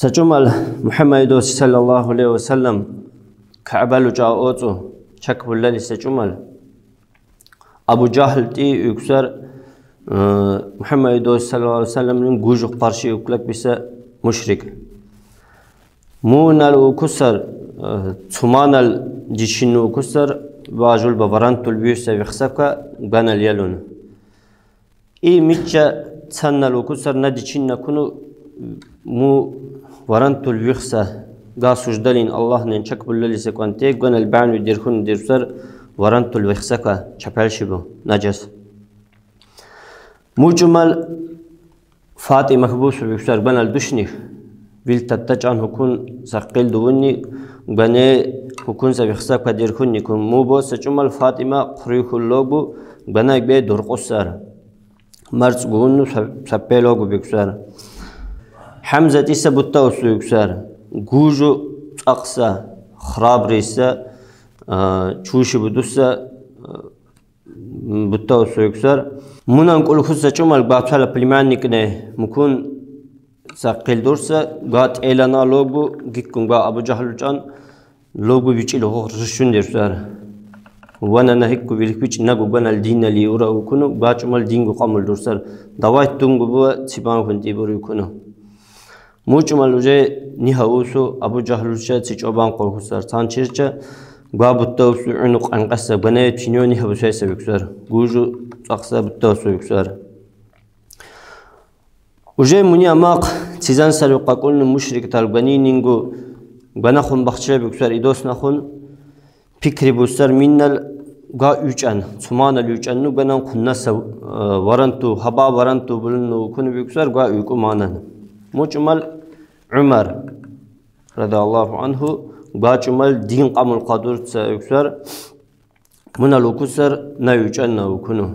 سجمل محمد صلى الله عليه وسلم كعبل جاءوتو شكب الله سجمل أبو جهل تي يكسر محمد صلى الله عليه وسلم نجوج قرشي يكلك بس مشرك مونال وكسر ثمان الجيشين وكسر واجول بورانت البيوس يخسفك بنا اليلون إيه ميتشا ثنا وكسر نديشين نكونو مو ورانت البيوسة قاسوج دلين الله ننشك بالله سكوانتيك بنا البعن يديركون ديرسر ورانت البيوسة شبال شبو نجس مجمل فاطمة مخبوس بيكسر بنا الدشني بالتتج عن هكون سقيل دوني بنا هكون سبيخسا كدير كوني كم مو بس جمل فاطمة قريخ اللوجو بنا يبي دور قصر مرز بونو سبيلوجو بيكسر حمزة تيسا بتوسو يكسر جوجو أقصى خراب ريسا شوشي بدوسا بتوسو يكسر منا نقول خصوصا جمل بعثها بليماني كنه مكون سقيل دورسا قات إعلان لوجو جيكون قا أبو جهل جان لوجو بيجيله رشون درسار وانا نهيك بيلك بيج نجو بنا الدين اللي يورا وكنو باجمل دين قامل درسار دواء تونغو بوا سبان كنتي بري كنو مجمل وجه نهاوسو أبو جهل جا تجابان قرخسار تانشيرجا قاب التوسو عنق أنقصة بنا تينيوني هبوسي سبيكسار جوجو أقصى بالتوسو يكسار وجه مني أماق تيزان سرقة كل مشرك تالبني نينجو بناخون بخشة بكسر إدوس ناخون فكري بوستر منال قا يجان ثمان اليجان نو بنام خننا ورنتو هبا ورنتو بلنو كن بكسر قا يكو مانا مجمل عمر رضي الله عنه باجمل دين قام القدر سيكسر من الوكسر نا يجان نا وكنو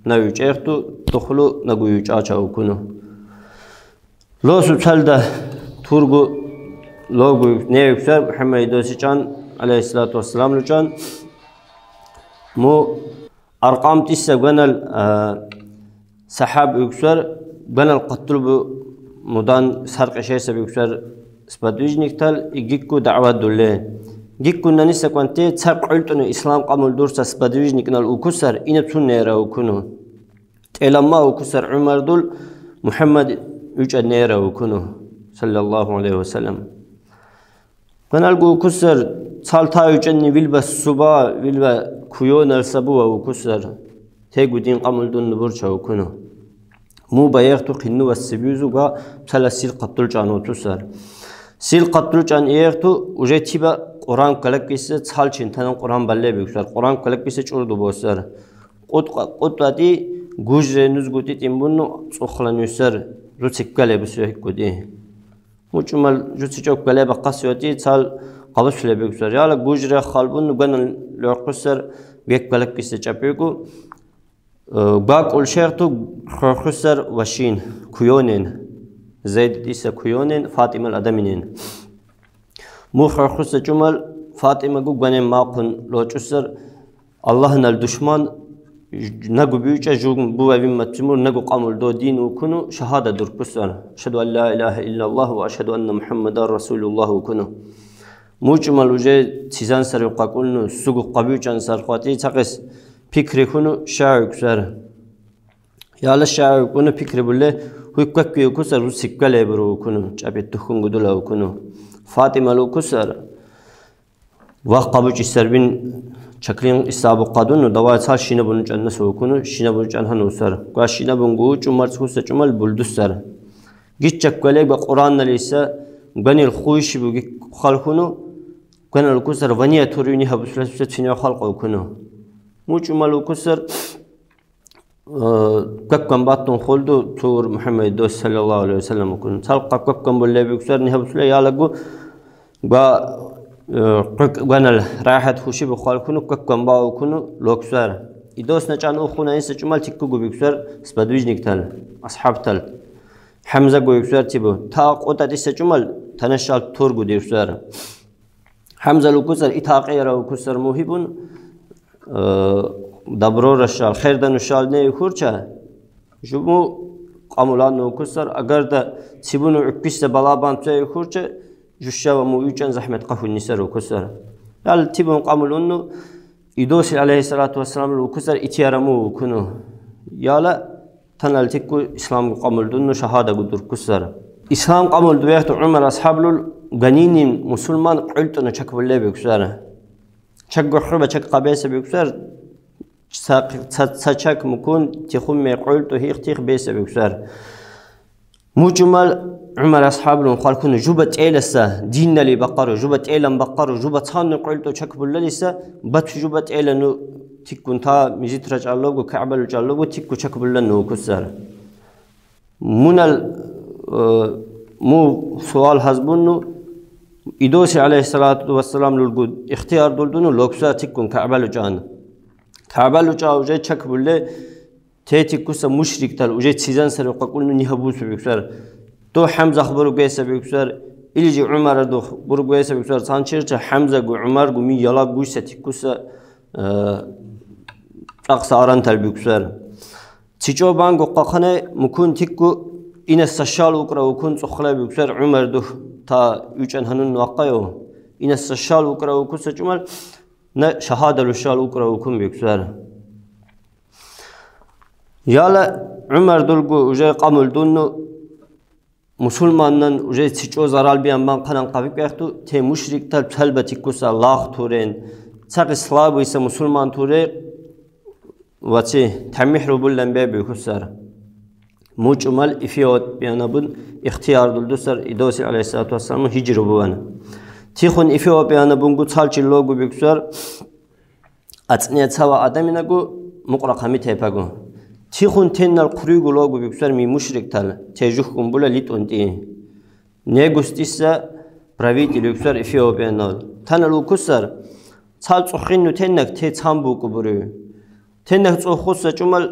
نا يجيرتو دخلو نقو يجاچا وكنو لو سوتالدا تورغو لوگو ne yüksel Muhammed Dosican aleyhissalatu vesselam lucan mu arqam tissa ganal sahab yüksel ganal qatlubu mudan sarq şeyse yüksel spadujniktal igikku da'vat dulle gikku nanisa kwante sarq ultunu islam qamul dursa spadujniknal ukusar ina tunnera ukunu telamma ukusar Umar dul Muhammed üç nera ukunu sallallahu aleyhi ve sellem Kanalgo kusar salta üçenni vilba suba vilba kuyon alsabu ve kusar tegudin qamuldun burça ukunu mu bayaqtu qinnu wasbizu ga sala sil qatul canu tusar sil qatul can yaqtu ujetiba Quran kalakisi salchin tanan Quran balle büksar Quran kalakisi çurdu bosar qutati gujre nuzguti timbunu soxlanusar rutsikkale busuyek gudi مجمل جوتي جوك بلا بقاسيوتي تال قبض في البيكسر يالا جوجرا خالبون بن لقصر بيك بلك كيس جابيكو باك أولشيرتو خرخسر وشين كيونين زيد ديسا كيونين فاطمة الأدمينين مو خرخسر جمل فاطمة جو بني ماقن لوجسر الله نال دشمن نجو بيوجا جوم بوا بيم متمور نجو قامل دو دين وكنو شهادة دركسر أشهد أن لا إله إلا الله وأشهد أن محمد رسول الله وكنو مجمل وجه تيزان سر وقاقولنو سوق قبيوجان سرقاتي تقص فكري كنو شاعر سر يا لا شاعر كنو فكري بله هو كوكي كسر وسكالي برو كنو جابت تخون قدولا وكنو فاطمة لو كسر وقابوج السربين Çakırın isabı kadını dava sal şine bunun canına soğukunu şine bunun canına usar. Ka şine bungu cumart kusa cumal buldusar. Git çakkale ba Kur'an'la ise ganil خوش bu halkunu ganil kusar vaniye turuni habusla çine halk okunu. Mu cumal kusar kakkan batton holdu tur Muhammed sallallahu aleyhi ve sellem okunu. Sal kakkan bulle büksar ni habusla yalagu ba ganal rahat خوشی بخال کنو ککم باو کنو لوکسر ایدوس نچان او خونه این سجمال تیکو گو بکسر سپدویج نکتل اصحاب تل حمزه گو بکسر تیبو تا قطعه دی سجمال تنشال تور گو دیرسر حمزه لوکسر ایتاقی را وکسر موهیبون دبرو رشال خیر دنشال نه خورچه جمو قامولان وكسر أجر ده سيبونه عكس بلابان تاي خورجة جوشة ومويجان زحمة قهو النسر وكسر يعني تبون قامولونه إدوسي عليه الصلاة والسلام وكسر إتيارمو وكنو يالا تنال تكو إسلام قامولونه شهادة قدر كسر إسلام قامول دويت عمر أصحاب غنين مسلمان قلتنا شك بالله بكسر شك حرب شك قبيسة بكسر ساتشك مكون تخم قلت هيك تيخ بيسة بكسر مجمل عمر أصحاب خالكون جبت إلسا دين اللي بقروا جبت إلهم بقروا جبت صان قلت شك بالله لسه بات جبت إلنو تكون تا مزيد رجع الله وكعبل رجع الله وتكو شك بالله نو كسر من مو سؤال حزبونو إدوسي عليه الصلاة والسلام للجود اختيار دولدونو لوكسا تكون كعبل جان كعبل جا وجه شك بالله تيتي كوسا مشرك تل وجه سيزان سر وقولنا نهبوس بيكسر تو حمزة خبرو جيسا بيكسر إلجي عمر دو خبرو جيسا بيكسر سانشير حمزة جو عمر جو مي يلا جوسة تكوسا أقصى أران تل بيكسر تيجو بانجو قاخنة مكون تكو إن السشال وكرا وكون سخلا بيكسر عمر دو تا يوجن هنون واقعه إن السشال وكرا وكوسا جمال نا شهادة الشال وكرا وكون بيكسر يالا عمر دولغو وجه قامل دونو مسلمانن وجه تيجو زرال بيان بان قنان قابق بيختو تي مشرك تل تلبتي كوسا الله تورين ساق إسلام ويسا مسلمان توري واتي تمحرو بلن بيبي كسر مجمل إفيوت بيانابون اختيار دولدوسر إدوسي عليه الصلاة والسلام هجرو بوانا تيخون إفيوت بيانابون قد سالچي لوغو بيكسر أتنيت سوا آدميناغو مقرق همي تيباغو تيخون تنال قريغو لوغو بيكسر مي مشرك تال تيجوخكم بولا ليتون تي نيغوستيسا правитель بيكسر إفيوت بيانال تنالو كسر سال صخينو تنك تي تسامبوكو برو تنك صخوصة جمال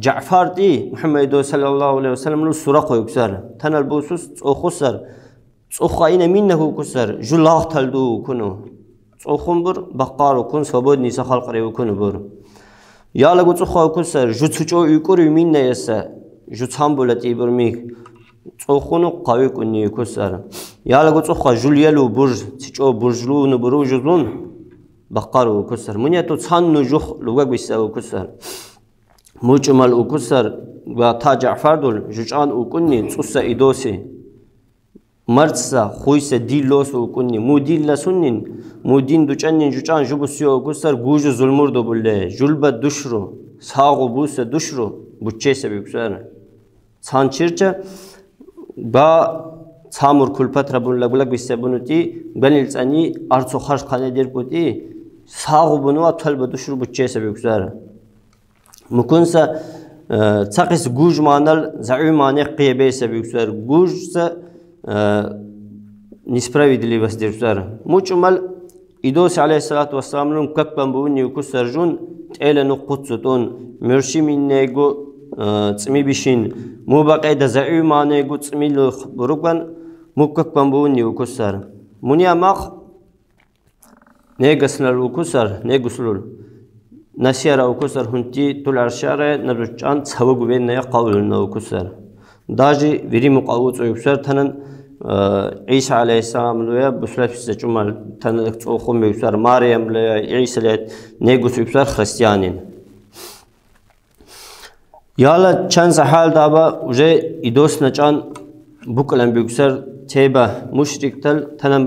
جعفر دي محمد صلى الله عليه وسلم لو سورة يكسر تنا البوسوس أخسر أخاين منه كسر جلاه تلدو كنو أخمبر بقار وكن سبود نيسا خلق ريو كنو بر يا لغو أخا كسر جتشو يكوري منه يسا جتشام بولتي برميك أخونو قوي كني كسر يا لغو أخا جليلو برج تشو برجلو نبرو جزون بقار وكسر من يتو تصان نجوخ لغو بيسا وكسر مجمل وكسر وتا جعفر دول جوجان وكني تصوص إدوسي مرتسا خويسا ديلوس وكني مو ديل لسنين مو دين دوچانين جوجان جبسيو وكسر گوجو ظلمور دو بله جلبة دشرو ساغو بوسا دشرو بوچيسا بيكسر سانچيرچا با سامور كلپت ربون لغلق بيسابونوتي بنيلساني ارسو خرش خانه دير بوتي ساغو بنو طلبة دشرو بوچيسا بيكسر مكونسا تقيس جوج مانال زعيم مانع قيبة سبيكسر جوج سا نسبراويدلي بس ديرسر مجمل إدوس عليه الصلاة والسلام لهم كبن بوني وكسر جون تألا نقطتون مرشي من نيجو تسمي بشين مو بقى ده زعيم مانع جو تسمي له بركبن مو كبن بوني وكسر منيا ماخ نيجسنا وكسر نيجسلول نسيرة وكسر هنتي طول عشرة نرجعان سوق بيننا يقولنا وكسر داجي بري مقاوط ويكسر تنن عيسى عليه السلام لويا بسلف السجمال تنن تأخذ ويكسر مريم لويا عيسى لات نيجوس ويكسر خريستيانين يالا چند حال دابا وجه إدوس نجان بوكلم بيكسر تيبا مشرك تل تنم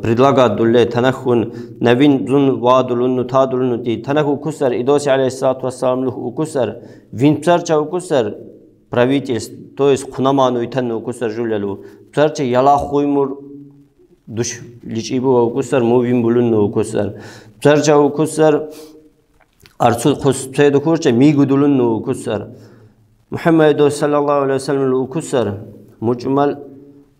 предлагат дулле танахун навин зун вадулун тадулун ди танаху кусар идоси алейхиссалату вассалам лух укусар винцарча укусар правительство то есть кунаману итан укусар жулялу царча яла хуймур душ личибу укусар мувин булун укусар царча укусар арсу хустеду курча мигудулун укусар محمد صلى الله عليه وسلم укусар мujmal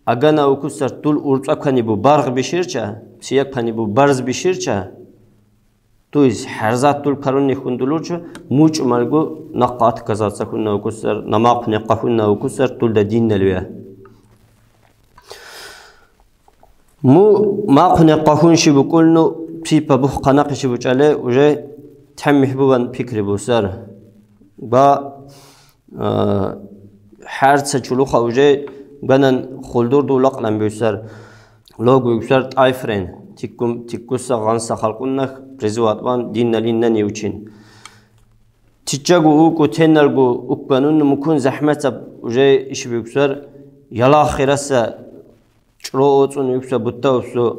أجانا وكسر طول أرتقاني ببارغ بشيرچا سياق كاني ببارز بشيرچا تويز حرزات طول كاروني خندلورچا موج مالغو نقاط كزات سكونا وكسر نماق نقاهنا وكسر طول دا دين نلويا مو ماق نقاهون شي بقولنو بسيبا بوخ قناق شي بوچاله وجه تحمي حبوبان فكري بوسر با حارس شلوخ أوجي بنن خلدور دولق لم بيسر لو بيسر تايفرين تكوسا غانسا خلقناك برزوات وان دين لنا نيوچين تيجاغو اوكو تنالغو اوكبانون مكون زحمة وجي إيش بيسر يلا خيرسا شروطون يكسر بتاوسو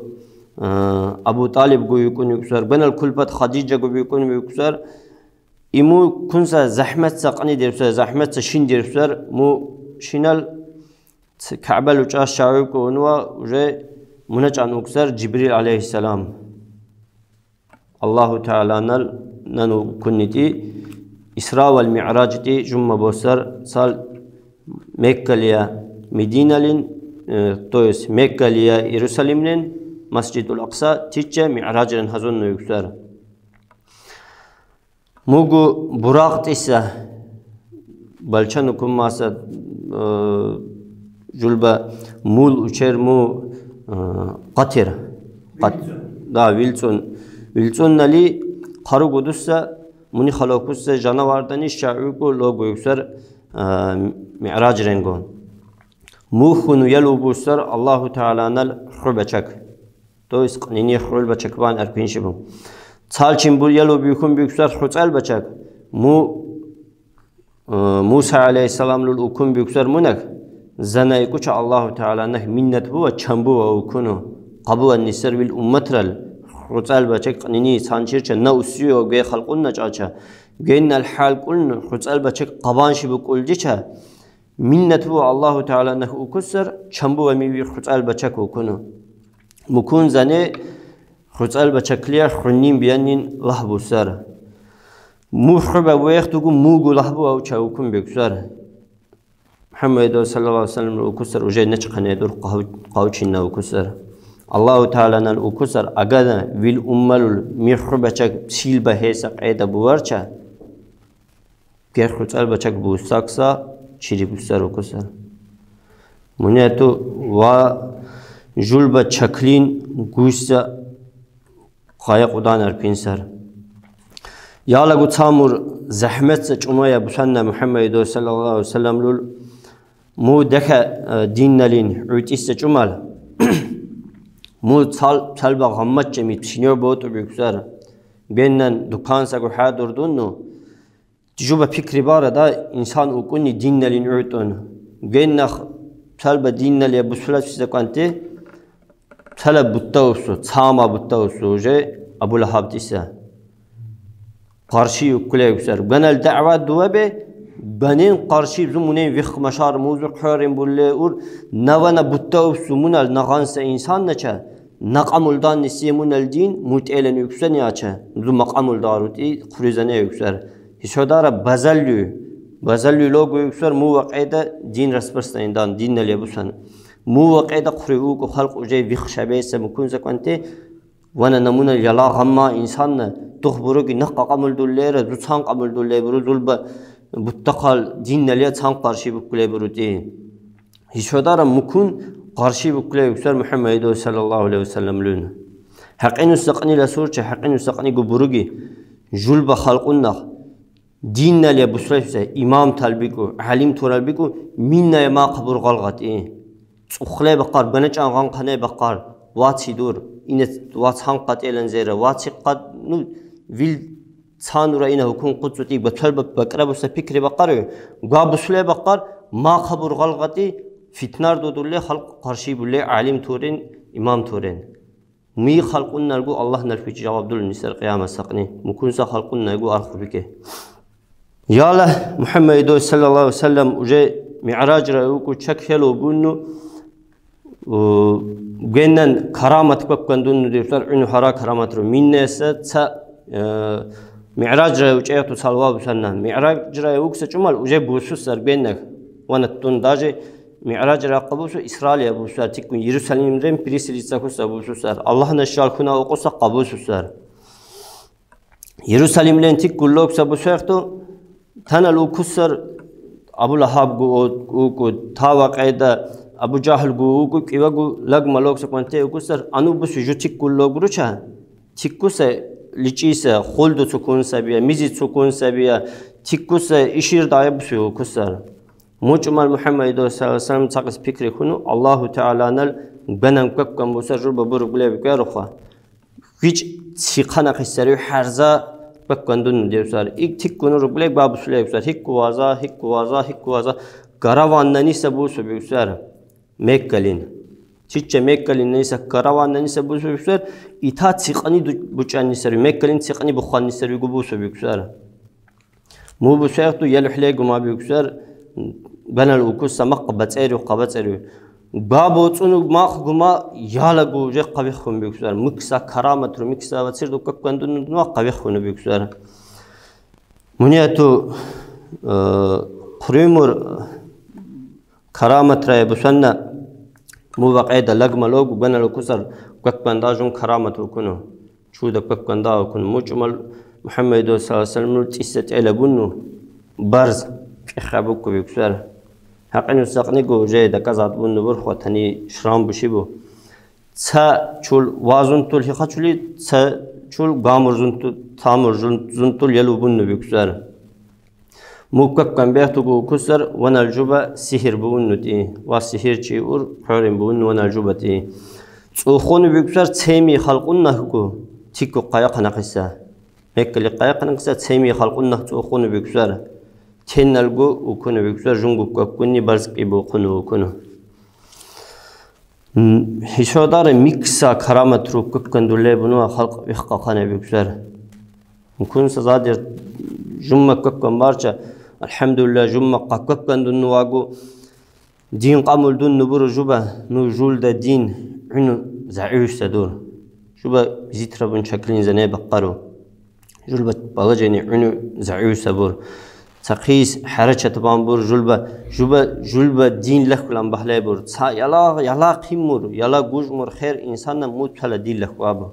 أبو طالب جو يكون يكسر بن الكلبات خديجة جو بيكون يكسر إمو كنسا زحمة سقني درسر زحمة شين درسر مو شينال كعبة لوجاش شاوك ونوا وجه منج عن أكسر جبريل عليه السلام الله تعالى ننو كنتي إسراء والمعراج تي جمع بوسر صال مكة ليا مدينة لين تويس مكة ليا يروشلم لين مسجد الأقصى تيجي معراج لين هزون يكسر موجو براق تيسا بلشانكم ماسا جلبا مول وشير مو قطر دا ويلسون نالي خارو قدوسا مني خلاقوسا جانوارداني شعوكو لوگو يكسر معراج رنگون موخونو يلو بوسر الله تعالى نال خربچك تويس قنيني خربچك بان ارپينشي بو تالچين بول يلو بيكون بيكسر خرچال بچك موسى عليه السلام لول اوكون بيكسر منك زناي كوچ الله تعالى نه منت بو چمبو اوكونو قبو النسر بالامترل خرچال بچك قنيني سانچيرچ نوسيو گي خلقون چاچا گين الحال قلن خرچال بچك قبانشي بقولجچا منت بو الله تعالى نه اوكسر چمبو ميوي خرچال بچك اوكونو مكون زنه خرچال بچكليا خرنين بيانين لهبو سر محرب وقتكم موجو لهبو أو شاوكم بكسر محمد صلى الله عليه وسلم الأكسر وجاي نشقنا يدور قاوتشنا وكسر الله تعالى نال أكسر أجدا ويل أمال محرب بچك سيل بهيسق عيدا بوارچا كير خرچال بچك بوساكسا شيري بوسر وكسر منيتو و جلب چكلين گوشتا قايق ودان ارپينسر يالا قو تامور زحمت چمايا بسنة محمد صلى الله عليه وسلم لول مو دكا دين لين عوتيس چمال مو تالبا غمت جميت بشنير بوتو بيكسر بينن دكان ساقو حادر دونو تجوبة فكري بارا دا انسان اوكوني دين لين عوتون بينن تالبا دين لين بسولات فيزاقانتي تالب بطاوسو تاما بطاوسو جي ابو لهاب تيسا قارشي وكله يكسر بنا الدعوة دوابه بنين قارشي زمونين ويخ مشار موزو حارم بوله اور نوانا بطاو سمونا نغانس انسان نچه نقامل دان نسيمون الدين متعلن يكسر نياچه زو مقامل داروتي خريزانه يكسر هشودارا بزلو لوگو يكسر مو وقعده دين رسپرستين دان دين نليبوسن مو وقعده قريوك خلق وجي ويخ شبيسه مكون زكانتي وانا نمونا يلا غما انسان تخبرو كي نق قامل دولير زوتان قامل دولير برو زلبا بتقال دين نليا تان قارشي بكله بروتي هيشودارا مكون قارشي بكله يكسر محمد صلى الله عليه وسلم لون حقين السقني لسورچ حقين السقني غبروغي جلبا خلقنا دين نليا بسوسه امام طالبيكو عليم تورالبيكو منا ما قبر غلغتي صخله بقار بنچان غان قنه بقار واتي دور إن واتحان قد إلين زيرا واتي قد نو ويل تانورا إنه هكون قدسوتي بطلب بقرب وسفكري بقره قابسوله بقر ما خبر غلغتي فتنار دودوله خلق قرشي بوله عالم تورين إمام تورين مي خلقون نرگو الله نرفي جواب دول نسر قيامة سقني مكون سا خلقون نرگو أرخو بكي ياله محمد صلى الله عليه وسلم وجه معراج رأيوكو چك هلو بونو وجنن كرامة بكندون ديفلر إنه هرا كرامة رو من نسا تا معراج رأي وجهه تسالوا بسنة معراج رأي وكس جمال وجه بوسوس سر بينك وانا تون داجي معراج رأي قبوسو إسرائيل بوسوس تكون يروشلم رم بريس ريساكوس بوسوس سر الله نشال كنا وقص قبوسوس سر يروشلم لين تك كلوك سبوسوس تنا لو كسر أبو لهاب جو تاوا قيدا أبو جهل جو كيوا جو لغ ملوك سكونتي وكسر أنو بس يجتك كل غروشة تكوسة ليشيسة خلد سكون سبيا ميزي سكون سبيا تكوس إشير دايب سو كسر مجمل محمد صلى الله عليه وسلم تقص فكري خنو الله تعالى نل بنام كم بسر جرب برو بلا بكارخا هیچ سیخانه خسری حرزا بکندون دیوسر ایک تیکونو رو بله باب سوله بسر هیک کوازا کاروان ننیسه بوسو بسر مکلین چیچه مکلین ننیسه کاروان ننیسه بوسو بسر ایتا سیخانی بچان نیسری مکلین سیخانی بخوان نیسری گو بوسو بسر مو بسر تو یلحله گما بسر بنال اوکوس سمق قبت ایرو بابو تونو ماخ گما یالا گوجه قوی خون بکسر مکسا کرامت رو مکسا و سر دو کندون نو قوی خون بکسر منیا تو قریمور کرامت رای بسنن مو وقعه لگملوگ بنالو کسر کنداجون کرامت رو کنو شو د کندا کنو مجمل محمد صلی الله علیه و سلم تیست علبونو برز خابو کو بکسر حقن سقني جوجي دكازات بون نور خوتني شرام بشيبو تا چول وازون تول هي خچولي تا چول غامرزون تامر زون تول يلو بون بيكسر موكك كان بيحتو كسر ونالجوبا سحر بون نتي وا سحر چي اور حرم بون ونالجوبا تي صوخون بيكسر تيمي خلقون نهكو تيكو قايق نقسا مكلي قايق نقسا تيمي خلقون نه صوخون بيكسر تنالجو وكونه بيكسر جونجو كوني برزق يبو كونه وكونه هشودار ميكسا كرامة روك كندولة بنو خلق يخقا خانة بيكسر ممكن سزادر جمع كوكم بارشة الحمد لله جمع كوكم واجو دين قامل دون نبور جوبا نو جول دا دين عنو زعيش تدور جوبا زيترا بن شكلين زني بقرو جول بلجني عنو زعيش تبور تقيس حركة بامبور جلبة دين لك لام بحلي بور يلا قيمور يلا جوج مر خير إنسان موت على دين لك وابو